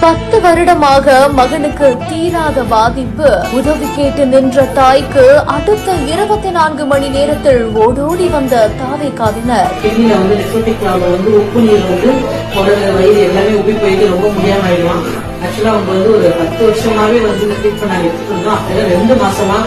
10 வருடமாக மகனுக்கு தீராத பாதிப்பு. உதவி கேட்டு நின்ற தாய்க்கு அடுத்த 24 மணி நேரத்தில் ஓடோடி வந்த தாவேகாவினர். உப்பு நீர் வயிறு எல்லாமே உப்பி போயிட்டு ரொம்ப முடியாம ஆயிடுவான். ஆக்சுவலா அவங்க ஒரு 10 வருஷமாவே ட்ரீட்மெண்ட் நாங்க எடுத்துட்டு இருந்தோம். அப்பதான் 2 மாசமா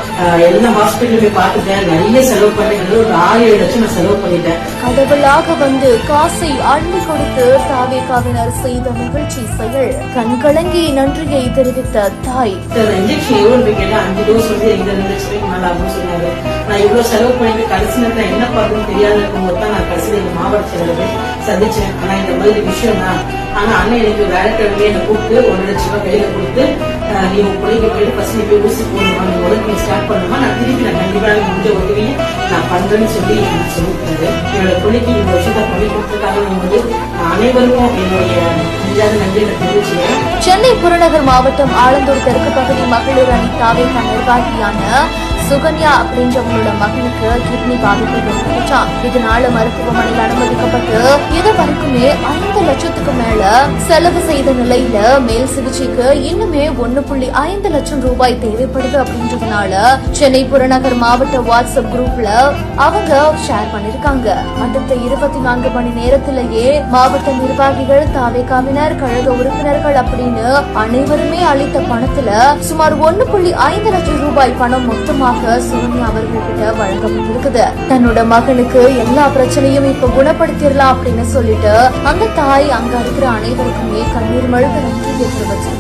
எல்லா ஹாஸ்பிட்டலுமே பாத்துட்டேன். நிறைய செலவு பண்ணி ஒரு 6-7 லட்சம் நான் செலவு பண்ணிட்டேன். கடவுளாக வந்து காசை அள்ளி கொடுத்து தாவேகாவினர் செய்த நிகழ்ச்சி செயல். கண்கலங்கி நன்றியை தெரிவித்த தாய். இன்ஜெக்ஷன் எவ்வளவு கேட்டா 5 டோஸ் 2 லட்சம் மேல அப்படின்னு சொன்னாங்க. நான் இவ்வளவு செலவு பண்ணிட்டு கடைசி நேரத்தில் என்ன பார்க்கணும் தெரியாத இருக்கும்போது தான் நான் கடைசியில் எங்க மாவட்ட செயலரை சந்திச்சேன். ஆனா இந்த மாதிரி விஷயம் தான். ஆனா அண்ணன் எனக்கு வேலைக்கிழமையே என்னை கூப்பிட்டு 1 லட்சம் ரூபாய் கையில கொடுத்து நீ உன் பிள்ளைங்க போயிட்டு ஃபர்ஸ்ட் நீ போய் ஊசி போடணுமா, நீ உடம்பு ஸ்டார்ட் பண்ணுமா, நான் திருப்பி நான் கண்டிப்பா முடிஞ்ச உதவியை நான் பண்றேன்னு சொல்லி எனக்கு சொல்லியிருக்காரு. என்னோட பிள்ளைக்கு இந்த விஷயத்த பண்ணி கொடுத்துருக்காங்க. அனைவருக்கும் என்னுடைய நன்றியை தெரிவிச்சுக்கிறேன். சென்னை புறநகர் மாவட்டம் ஆலந்தூர் தெற்கு பகுதி மகளிர் அணி தாவேகா நிர்வாகியான சுகன்யா அப்படின்றவங்களோட மகனுக்கு கிட்னி பாதிப்பு ஏற்பட்டுச்சான். இதனால மருத்துவமனையில் அனுமதிக்கப்பட்டு இதுவரைக்குமே 5 லட்சத்துக்கு மேல செலவு செய்த நிலையில மேல் சிகிச்சைக்கு இன்னுமே 1.5 லட்சம் ரூபாய் தேவைப்படுது அப்படின்றதுனால சென்னை புறநகர் மாவட்ட வாட்ஸ்அப் குரூப்ல அவங்க ஷேர் பண்ணிருக்காங்க. அடுத்த 24 மணி நேரத்திலேயே மாவட்ட நிர்வாகிகள், தாவேகாவினர், கழக உறுப்பினர்கள் அப்படின்னு அனைவருமே அளித்த பணத்துல சுமார் 1.5 லட்சம் ரூபாய் பணம் மொத்தமாக சுகன்யா அவர்கள்கிட்ட வழங்கப்பட்டிருக்குது. தன்னோட மகனுக்கு எல்லா பிரச்சனையும் இப்ப குணப்படுத்திடலாம் அப்படின்னு சொல்லிட்டு அந்த தாய் அங்க இருக்கிற அனைவருக்குமே கண்ணீர் மல்க நன்றி தெரிவிச்சிருக்காங்க.